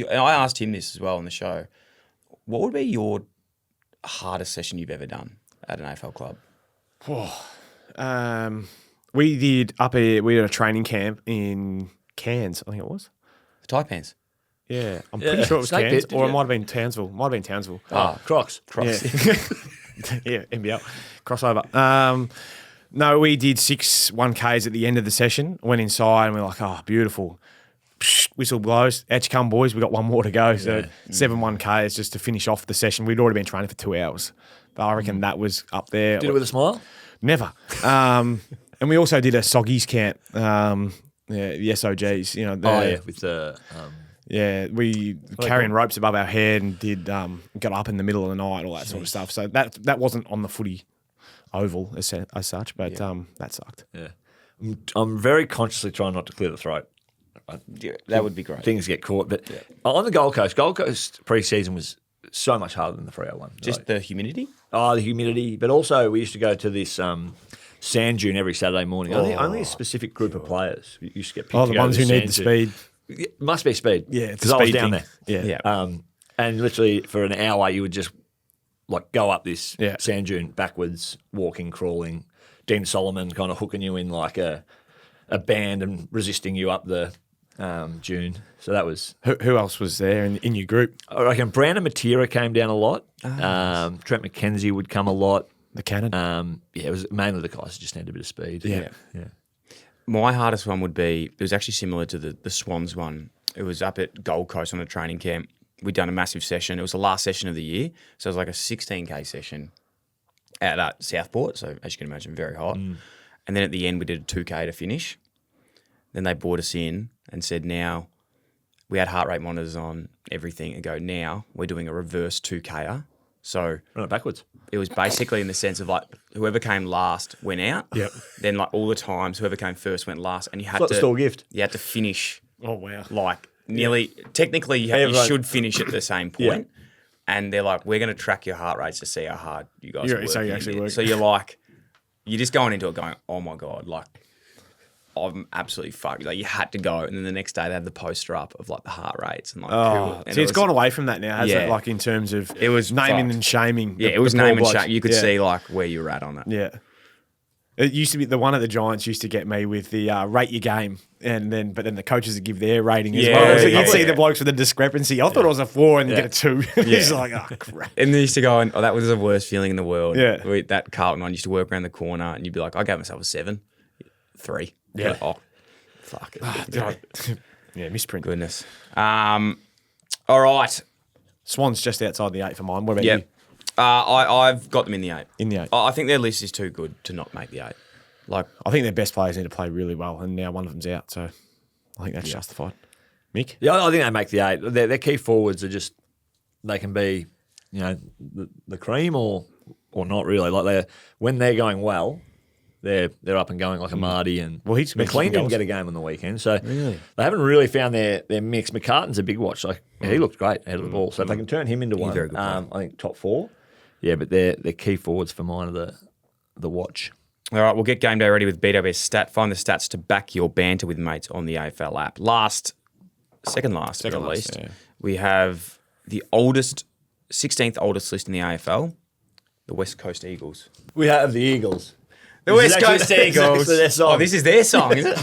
And I asked him this as well on the show. What would be your hardest session you've ever done at an AFL club? We did we did a training camp in Cairns, I think it was. The Taipans. Yeah, I'm pretty sure it was Snake Cairns, Pit, or it yeah. might have been Townsville. Might have been Townsville. Crocs. Yeah, yeah, NBL crossover. No, we did 6 1Ks at the end of the session. Went inside and we're like, oh, beautiful. Psh, whistle blows. Out you come, boys. We got one more to go. So 7 1Ks just to finish off the session. We'd already been training for 2 hours, but I reckon that was up there. Did it with a smile? Never. And we also did a Soggies camp. The SOGs. With the Yeah, we carrying ropes above our head and did got up in the middle of the night, all that sort of stuff. So that wasn't on the footy oval as such, but that sucked. yeah. I'm very consciously trying not to clear the throat. Yeah, that would be great. Things get caught, but on the Gold Coast pre-season was so much harder than the Freo one. Just the humidity? The humidity, but also we used to go to this sand dune every Saturday morning. Only a specific group of players used to get picked. Oh, to the go ones to who need the sand dune. speed. It must be speed. Yeah, it's because a I was speed down thing. there. Yeah. And literally for an hour, you would just go up this Yeah. sand dune backwards, walking, crawling. Dean Solomon kind of hooking you in like a band and resisting you up the dune. So that was. Who else was there in your group? I reckon Brandon Matera came down a lot. Trent McKenzie would come a lot. The Cannon. It was mainly the guys who just needed a bit of speed. Yeah. My hardest one would be, it was actually similar to the Swans one. It was up at Gold Coast on a training camp. We'd done a massive session. It was the last session of the year. So it was like a 16K session at Southport. So as you can imagine, very hot. And then at the end, we did a 2K to finish. Then they brought us in and said, now we had heart rate monitors on everything and go, now we're doing a reverse 2Ker. So Run it backwards. it was basically in the sense of like whoever came last went out. Yep. Then like all the times whoever came first went last, and you had It's like to the store gift. You had to finish Oh, wow. like nearly. Technically, you Everyone- should finish at the same point. And they're like, we're going to track your heart rates to see how hard you guys work. So you actually work. So you're like, you're just going into it going, oh my god, like I'm absolutely fucked. Like you had to go, and then the next day they had the poster up of like the heart rates and like. and See, it's gone away from that now, hasn't Yeah. it? Like in terms of It was naming fucked. and shaming. Yeah, the- it was the poor name and blokes. shame. You could Yeah. see like where you were at on it. Yeah. It used to be the one at the Giants used to get me with the rate your game, but then the coaches would give their rating as Yeah, well. So yeah, you'd see yeah. the blokes with a discrepancy. I thought it was a 4 and get a 2. It's like, oh crap. And they used to go, and that was the worst feeling in the world. Yeah. That Carlton one used to work around the corner, and you'd be like, I gave myself a 7, 3. Yeah. Like, oh, fuck it. Yeah, misprint. Goodness. All right. Swans just outside the 8 for mine. What about Yeah. you? I've got them in the 8. In the 8. I think their list is too good to not make the 8. Like, I think their best players need to play really well, and now one of them's out, so I think that's justified. Mick? Yeah, I think they make the 8. Their key forwards are just they can be, the cream or not really. Like when they're going well, they're up and going like a Marty and he's McLean didn't get a game on the weekend, so they haven't really found their mix. McCartan's a big watch. Like he looked great ahead of the ball, so if they can turn him into one, very good player. I think top 4. Yeah, but they're key forwards for mine are the watch. all right, we'll get game day ready with BWS Stat. Find the stats to back your banter with mates on the AFL app. Second last, we have the 16th oldest list in the AFL, the West Coast Eagles. We have the Eagles. The West Coast Eagles. Their song. Oh, this is their song, is it?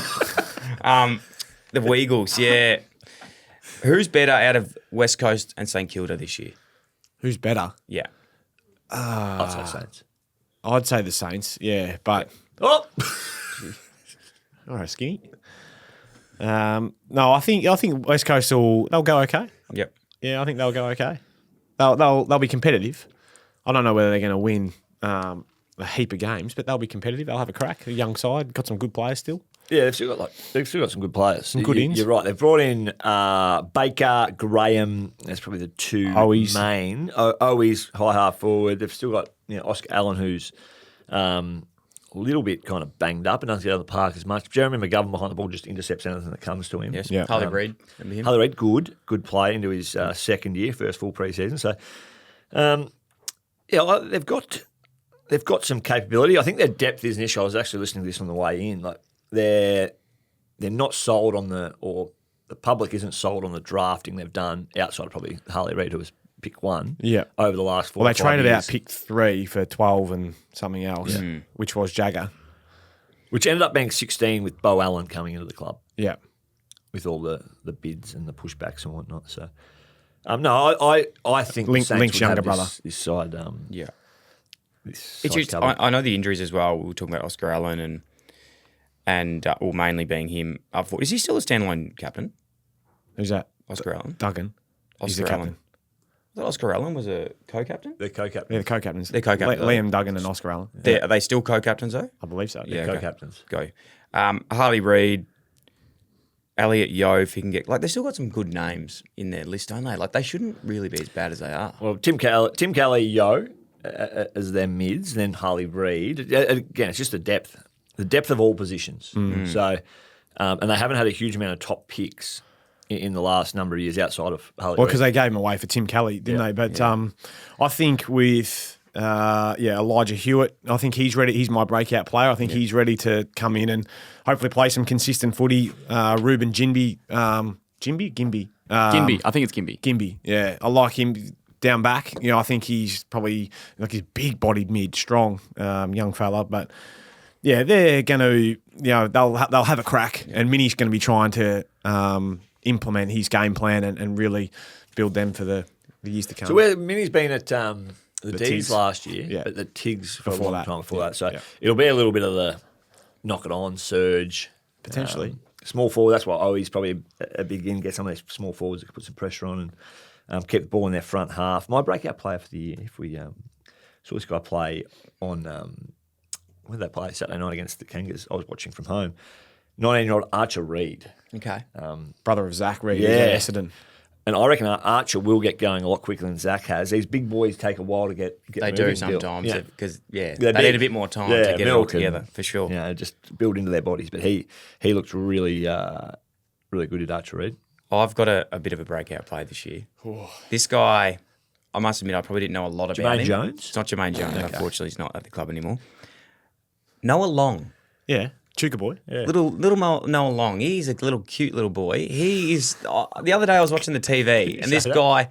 The Weagles, yeah. Who's better out of West Coast and St Kilda this year? Who's better? Yeah. I'd say Saints. I'd say the Saints, yeah, but... Oh! All right, skinny. No, I think West Coast they'll go okay. Yep. Yeah, I think they'll go okay. They'll be competitive. I don't know whether they're going to win a heap of games, but they'll be competitive. They'll have a crack. A young side, got some good players still. Yeah, they've still got some good players. Some good ins. You're right. They've brought in Baker, Graham. That's probably the two Owies. main. Owies, high half forward. They've still got Oscar Allan, who's a little bit kind of banged up and doesn't get out of the park as much. Jeremy McGovern behind the ball just intercepts anything that comes to him. Yes. Yeah. Harley Reid. Remember him? Harley Reid, good play into his second year, first full pre-season. So, they've got some capability. I think their depth is an issue. I was actually listening to this on the way in. Like they're not sold on the public isn't sold on the drafting they've done outside of probably Harley Reid, who was pick 1 over the last 4 Well, they or 5 traded years. out pick 3 for 12 and something else, which was Jagger. Which ended up being 16 with Bo Allen coming into the club Yeah. with all the bids and the pushbacks and whatnot. So, I think the Saints Link's would younger have brother. this side. Yeah. This It's side just, covered. I know the injuries as well. We were talking about Oscar Allen and mainly being him up forward. Is he still a standalone captain, Who's that? Oscar Allen? Duggan. He's the Oscar captain. Allen. I thought Oscar Allen was a co-captain? They're co-captains. They're the co-captains. They're co-captains. Liam Duggan and Oscar Allen. Are they still co-captains though? I believe so. Yeah, okay. Co-captains. Go. Harley Reid, Elliot Yeo, if he can get... Like, they still got some good names in their list, don't they? Like, they shouldn't really be as bad as they are. Well, Tim Kelly, Yo, as their mids, then Harley Reid. Again, it's just the depth of all positions. So, and they haven't had a huge amount of top picks in the last number of years outside of Harley Well, Reid. because they gave him away for Tim Kelly, didn't they? But I think with Elijah Hewitt, I think he's ready. He's my breakout player. I think he's ready to come in and hopefully play some consistent footy. Ruben Gimby. Gimby? Gimby. I think it's Gimby. Gimby, yeah. I like him down back. I think he's probably like he's big-bodied mid, strong, young fella. But yeah, they're going to, they'll have a crack, and Minnie's going to be trying to implement his game plan and really build them for the years to come. So where Minnie's been at the Tiggs Tigs. last year, Yeah. but the Tiggs for Before a long that. time before that. So Yeah. it'll be a little bit of the knock it on surge. Potentially. Small forward, that's why he's probably a big in, get some of these small forwards that can put some pressure on and keep the ball in their front half. My breakout player for the year, if we saw this guy play on, when did they play? Saturday night against the Kangaroos. I was watching from home. 19-year-old Archer Reid. Okay. Brother of Zach Reid, Yeah. Essendon. And I reckon Archer will get going a lot quicker than Zach has. These big boys take a while to get They moving do still. sometimes Yeah. because, They're they big. need a bit more time to get it all milk and, together, for sure. Just build into their bodies. But he looks really, really good at Archer Reid. I've got a bit of a breakout play this year. This guy, I must admit, I probably didn't know a lot about Jermaine him. Jones? It's not Jermaine Jones. Unfortunately, he's not at the club anymore. Noah Long. Yeah. Chuka boy. Yeah. Little Noah Long. He's a little cute little boy. He is. The other day I was watching the TV and this guy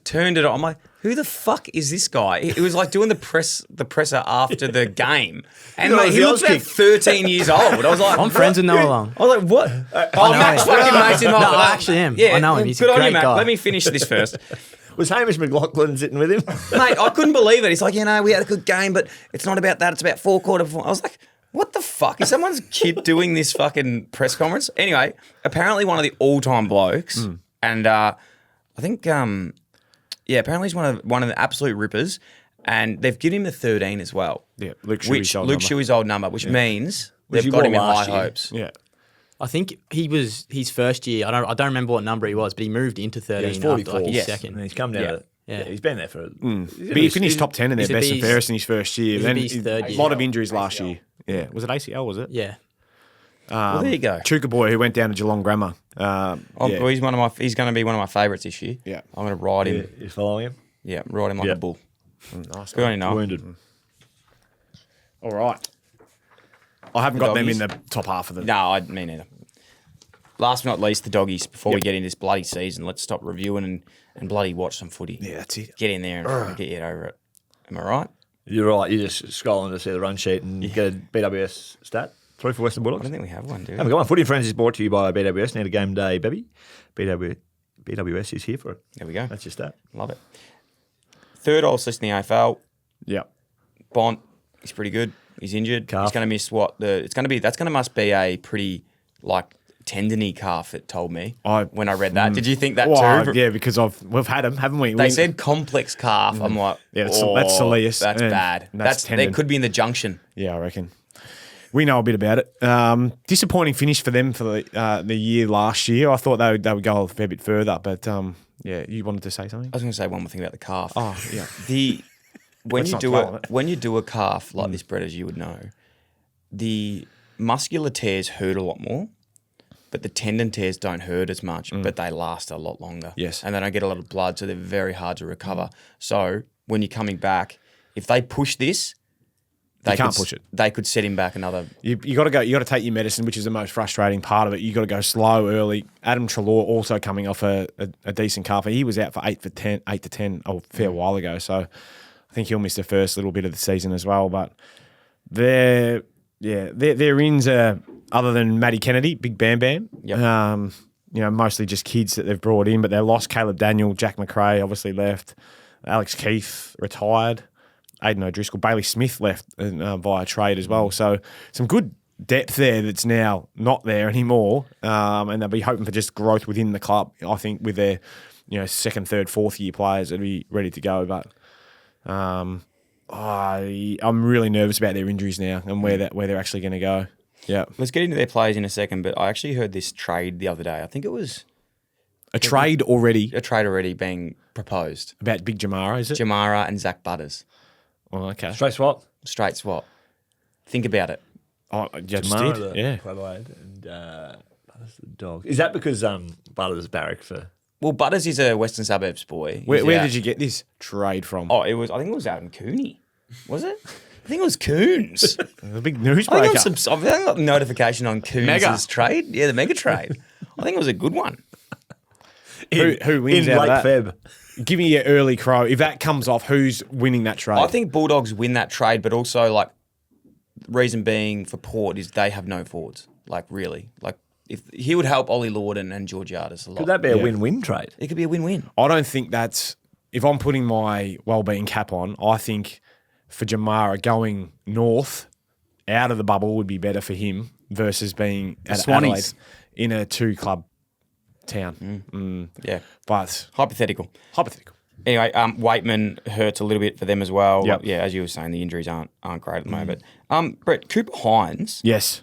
turned it on. I'm like, who the fuck is this guy? He was like doing the presser after the game, and mate, he looks about 13 years old. I was like, I'm friends with Noah Long. I was like, what? Oh, Max fucking mates him up. No, I actually am. I know him. He's a good on you, great Matt. guy. Let me finish this first. Was Hamish McLaughlin sitting with him? Mate, I couldn't believe it. He's like, we had a good game, but it's not about that. It's about four-quarter performance. I was like, what the fuck? Is someone's kid doing this fucking press conference? Anyway, apparently one of the all-time blokes, and I think apparently he's one of the absolute rippers, and they've given him the 13 as well. Yeah, Luke Shuey's old number, which means Which they've he got him in wore high last year. hopes. Yeah. I think he was his first year. I don't remember what number he was, but he moved into 13 he's after 44. like his Yes. second. And he's come down. Yeah. Yeah, he's been there for. But he finished top 10 in their He's a best and beast. fairest in his first year. He's a Then beast third a year. lot of injuries last year. Yeah. Was it ACL, was it? Yeah. Well, there you go. Chuka boy who went down to Geelong Grammar. Well, he's going to be one of my favourites this year. Yeah. I'm going to ride him. You're following him. Yeah, ride him like Yeah. a bull. Nice. Good on you, Noel. Wounded. All right. I haven't got them in doggies? the top half of the. No, me neither. Last but not least, the doggies. Before we get into this bloody season, let's stop reviewing and bloody watch some footy. Yeah, that's it. Get in there and get you over it. Am I right? You're right. You're just scrolling to see the run sheet and get a BWS stat. 3 for Western I Bulldogs. don't think we have one, do we? Haven't got one. Footy and Friends is brought to you by BWS. Need a game day, baby. BWS is here for it. There we go. That's your stat. Love it. Third oldest list in the AFL. Yeah. Bont. He's pretty good. He's injured. Calf. He's going to miss must be a pretty like tendony calf. It told me when I read that. Did you think that too? Yeah, because we've had them, haven't we? They said complex calf. I'm like, Yeah, that's soleus. That's and bad. that's They tendon. could be in the junction. Yeah, I reckon. We know a bit about it. Disappointing finish for them for the year last year. I thought they would go a fair bit further, but yeah, you wanted to say something? I was going to say one more thing about the calf. Oh, yeah. When Let's you not do dwell on it, it. when you do a calf like this, Brett, as you would know, the muscular tears hurt a lot more, but the tendon tears don't hurt as much, but they last a lot longer. Yes. And they don't get a lot of blood, so they're very hard to recover. So when you're coming back, if they push this, they can't could, push it. They could set him back another. You got to go. You got to take your medicine, which is the most frustrating part of it. You got to go slow early. Adam Treloar also coming off a decent calf. He was out for 8 to 10 a fair while ago. So I think he'll miss the first little bit of the season as well. But their ins are, other than Matty Kennedy, Big Bam Bam. Yep. Mostly just kids that they've brought in, but they lost Caleb Daniel, Jack McRae obviously left, Alex Keith retired. Aidan O'Driscoll, Bailey Smith left via trade as well. So some good depth there that's now not there anymore. And they'll be hoping for just growth within the club, I think, with their second, third, fourth year players that'll be ready to go. But I'm really nervous about their injuries now and where they're actually going to go. Yeah. Let's get into their players in a second, but I actually heard this trade the other day. I think it was A trade already a trade already being proposed. about Big Jamara, is it? Jamara and Zach Butters. Oh, okay. Straight swap. Straight swap. Think about it. Oh, I just Tamara, did. the Yeah. Port Adelaide, and Butters the dog. Is that because Butters barrack for? Well, Butters is a Western Suburbs boy. Where He's out- did you get this trade from? Oh, I think it was out in Cooney. Was it? I think it was Coons. The big I think I newsbreaker. got a notification on Coons' Mega. trade. Yeah, the mega trade. I think it was a good one. Who wins in out late of that? Feb? Give me your early crow. If that comes off, who's winning that trade? I think Bulldogs win that trade, but also like reason being for Port is they have no forwards. Like really, like if he would help Ollie Lorden and Georgiades a lot. Could that be a win-win trade? It could be a win-win. I don't think that's. If I'm putting my well-being cap on, I think for Jamara going north out of the bubble would be better for him versus being at Swannies. Adelaide in a two-club town. Yeah, But hypothetical. hypothetical. Anyway, Waitman hurts a little bit for them as well. Yep. Yeah, as you were saying, the injuries aren't great at the moment. Brett, Cooper Hines, Yes.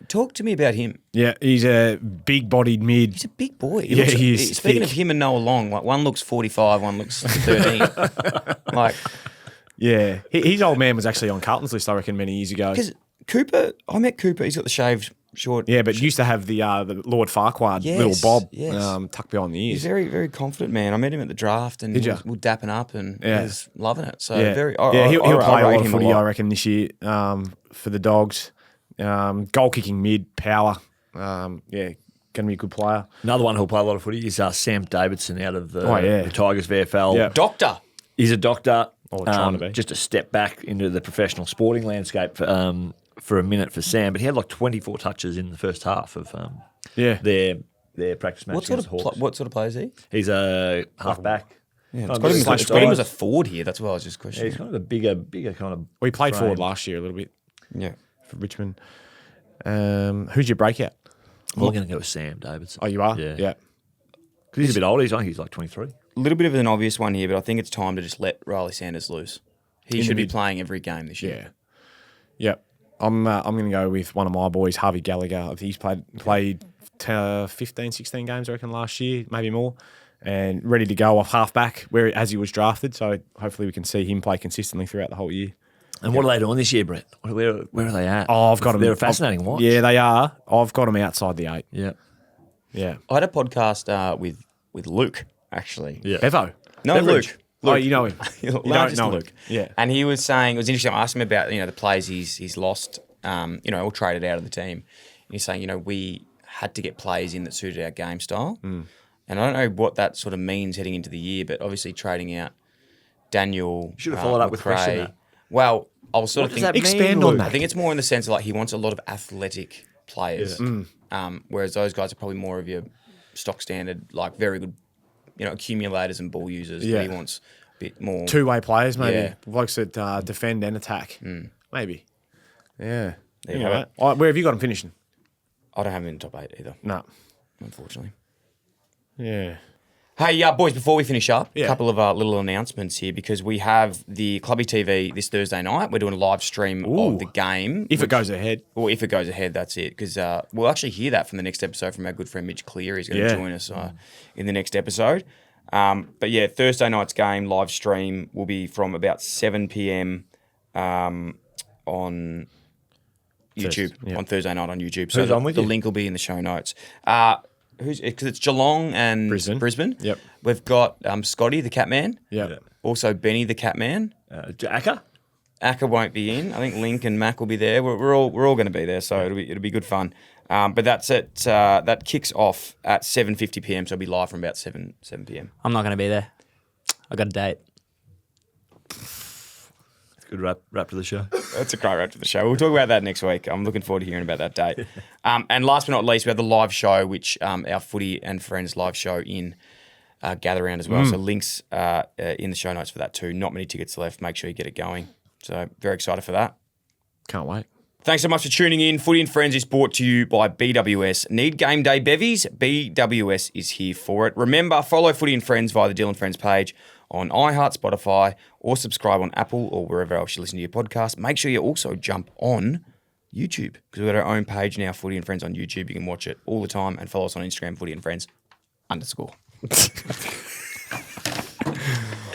talk to me about him. Yeah, he's a big-bodied mid. He's a big boy. Yeah, he is Speaking thick. of him and Noah Long, like one looks 45, one looks 13. Like, Yeah, his old man was actually on Carlton's list, I reckon, many years ago. because Cooper, I met Cooper. He's got the shaved short. Yeah, but used to have the Lord Farquhar Yes, little bob yes. tucked behind the He's ears. very, very confident, man. I met him at the draft and Did we ya? were dapping up and Yeah. he was loving it. So Yeah, very. he'll play a lot rate of him footy, lot. I reckon, this year for the Dogs. Goal kicking mid, power. Going to be a good player. Another one who'll play a lot of footy is Sam Davidson out of the yeah. Tigers VFL. Yeah. Doctor. He's a doctor. Or trying to be. Just a step back into the professional sporting landscape for a minute for Sam, but he had like 24 touches in the first half of Yeah. their practice match What sort against of the Hawks. what sort of player is he? He's a half-back. Yeah, Kind got of him, slash it's got him as forward. a forward here. That's why I was just Yeah, questioning. he's kind of a bigger kind of. We played frame. forward last year a little bit Yeah. for Richmond. Who's your breakout? We're going to go with Sam Davidson. Oh, you are? Yeah. Yeah. Because he's a bit older. I think he's like 23. little bit of an obvious one here, but I think it's time to just let Riley Sanders loose. He should be playing every game this year. Yeah. Yep. I'm going to go with one of my boys, Harvey Gallagher. I think he's played 15, 16 games, I reckon, last year, maybe more, and ready to go off halfback as he was drafted. So hopefully we can see him play consistently throughout the whole year. And what are they doing this year, Brett? Where are they at? Oh, I've got them. They're a fascinating watch. Yeah, they are. I've got them outside the 8. Yeah. Yeah. I had a podcast with Luke, actually. Yeah. Bevo. No, Beveridge. Luke. Oh, you know him. You don't know know Luke. him. Yeah. And he was saying, it was interesting, I asked him about, the players he's lost, or traded out of the team. And he's saying, we had to get players in that suited our game style. And I don't know what that sort of means heading into the year, but obviously trading out Daniel. Should have followed up with a question there. Well, I was sort What of does that thinking. mean, Expand on Luke? that. I think it's more in the sense of he wants a lot of athletic players, whereas those guys are probably more of your stock standard, very good, accumulators and ball users. Yeah. But he wants a bit more Two-way players, maybe. Yeah. Blokes that defend and attack. Maybe. Yeah. There you have it. Where have you got them finishing? I don't have him in the top 8 either, No. unfortunately. Yeah. Hey, boys, before we finish up, a Yeah. couple of little announcements here because we have the Clubby TV this Thursday night. We're doing a live stream of the game. If it goes ahead. Well, if it goes ahead, that's it. Because we'll actually hear that from the next episode from our good friend Mitch Clear. He's going to join us in the next episode. But yeah, Thursday night's game live stream will be from about 7 p.m. On YouTube, on Thursday night on YouTube. So Who's on with the you? link will be in the show notes. Because it's Geelong and Brisbane. Yep. We've got Scotty, the Catman. Yeah. Also Benny, the Catman. Jacka? Akka won't be in. I think Link and Mac will be there. We're all going to be there, so it'll be good fun. But that's it. That kicks off at 7:50 p.m. So it'll be live from about 7 p.m. I'm not going to be there. I got a date. Good wrap to the show. That's a great wrap to the show. We'll talk about that next week. I'm looking forward to hearing about that date. And last but not least, we have the live show, which our Footy and Friends live show in Gather Round as well. So links in the show notes for that too. Not many tickets left. Make sure you get it going. So very excited for that. Can't wait. Thanks so much for tuning in. Footy and Friends is brought to you by BWS. Need game day bevies? BWS is here for it. Remember, follow Footy and Friends via the Dylan Friends page on iHeart, Spotify, or subscribe on Apple or wherever else you listen to your podcast. Make sure you also jump on YouTube because we've got our own page now, Footy and Friends on YouTube. You can watch it all the time and follow us on Instagram, Footy and Friends _.